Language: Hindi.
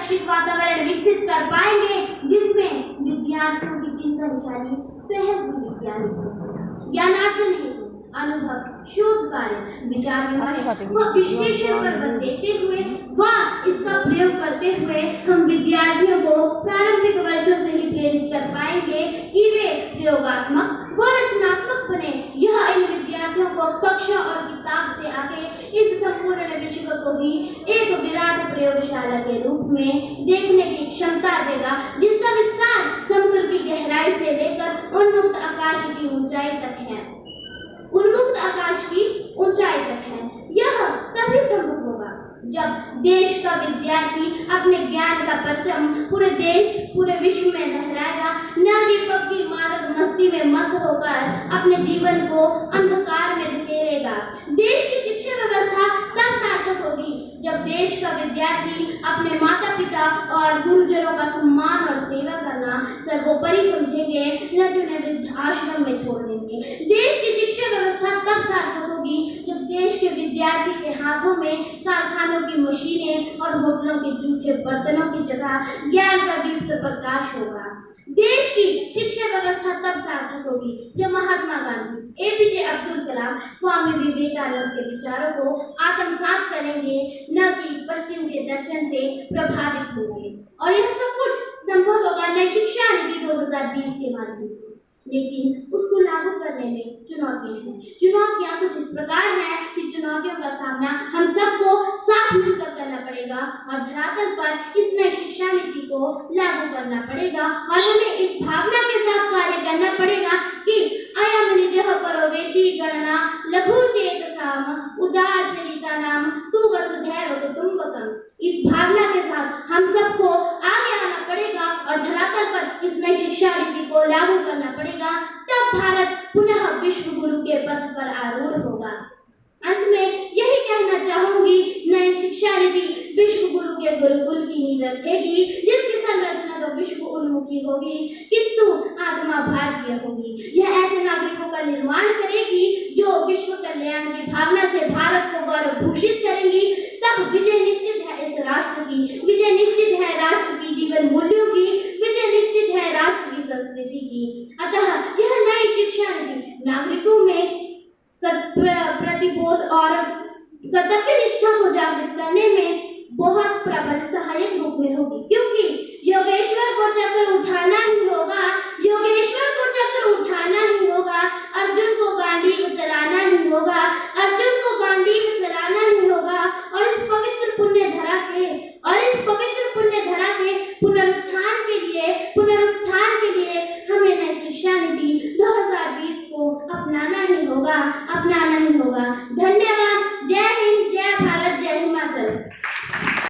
सुरक्षित वातावरण विकसित कर पाएंगे जिसमें विद्यार्थियों की चिंतन शैली सहज वैज्ञानिक ज्ञानार्जन हेतु अनुभव, शोध कार्य, विचार विमर्श व विश्लेषण पर बल देते हुए व इसका प्रयोग करते हुए हम विद्यार्थियों को प्रारंभिक वर्षों से ही प्रेरित कर पाएंगे कि वे प्रयोगात्मक व रचनात्मक बने। यह इन विद्यार्थियों को कक्षा और किताब से आगे इस संपूर्ण विश्व को ही एक विराट प्रयोगशाला के रूप में देखने की क्षमता देगा, जिसका विस्तार समुद्र की गहराई से लेकर उन्मुक्त आकाश की ऊंचाई तक है। उन्मुक्त आकाश की ऊंचाई तक है। यह तभी संभव होगा जब देश का विद्यार्थी अपने ज्ञान का परचम पूरे देश पूरे विश्व में लहराएगा, न कि पब की मादक मस्ती में मस्त होकर अपने जीवन को अंधकार में धकेलेगा। देश की शिक्षा व्यवस्था तब सार्थक होगी जब देश का विद्यार्थी अपने माता पिता और गुरुजनों का सम्मान और सेवा करना सर्वोपरि समझेंगे, न कि उन्हें वृद्ध आश्रम में छोड़ देंगे। देश की शिक्षा व्यवस्था तब सार्थक होगी जब देश के विद्यार्थी के हाथों में कारखानों की मशीनें और होटलों के जूठे बर्तनों की जगह ज्ञान का दीप्त प्रकाश होगा। देश की शिक्षा व्यवस्था तब सार्थक होगी जब महात्मा गांधी, एपीजे अब्दुल कलाम, स्वामी विवेकानंद के विचारों को आत्मसात करेंगे, न कि पश्चिम के दर्शन से प्रभावित होंगे। और यह सब कुछ संभव होगा नई शिक्षा नीति 2020 के माध्यम से, लेकिन उसको लागू करने में चुनौतियां हैं। चुनौतियां कुछ इस प्रकार हैं कि चुनौतियों का सामना हम सबको साथ मिलकर करना पड़ेगा और धरातल पर इस नई शिक्षा नीति को लागू करना पड़ेगा और हमें इस भावना के साथ कार्य करना पड़ेगा कि अयम निजः परोवेति गणना लघु चेतसाम उदार चरिता नाम तु वसुधैव कुटुंबकम। इस भावना के साथ हम सबको आगे आना पड़ेगा और धरातल पर इस नई शिक्षा नीति को लागू करना पड़ेगा, तब भारत पुनः विश्व गुरु के पथ पर आरूढ़ होगा। अंत में यही कहना चाहूंगी, नई शिक्षा नीति विश्व गुरु के गुरुकुल की नींव रखेगी, जिसकी संरचना तो विश्व उन्मुखी होगी किंतु आत्मा भारतीय होगी। यह ऐसे नागरिकों का निर्माण करेगी जो विश्व कल्याण की भावना से भारत को गौरव भूषित करेंगी। तब विजय निश्चित है इस राष्ट्र की, विजय निश्चित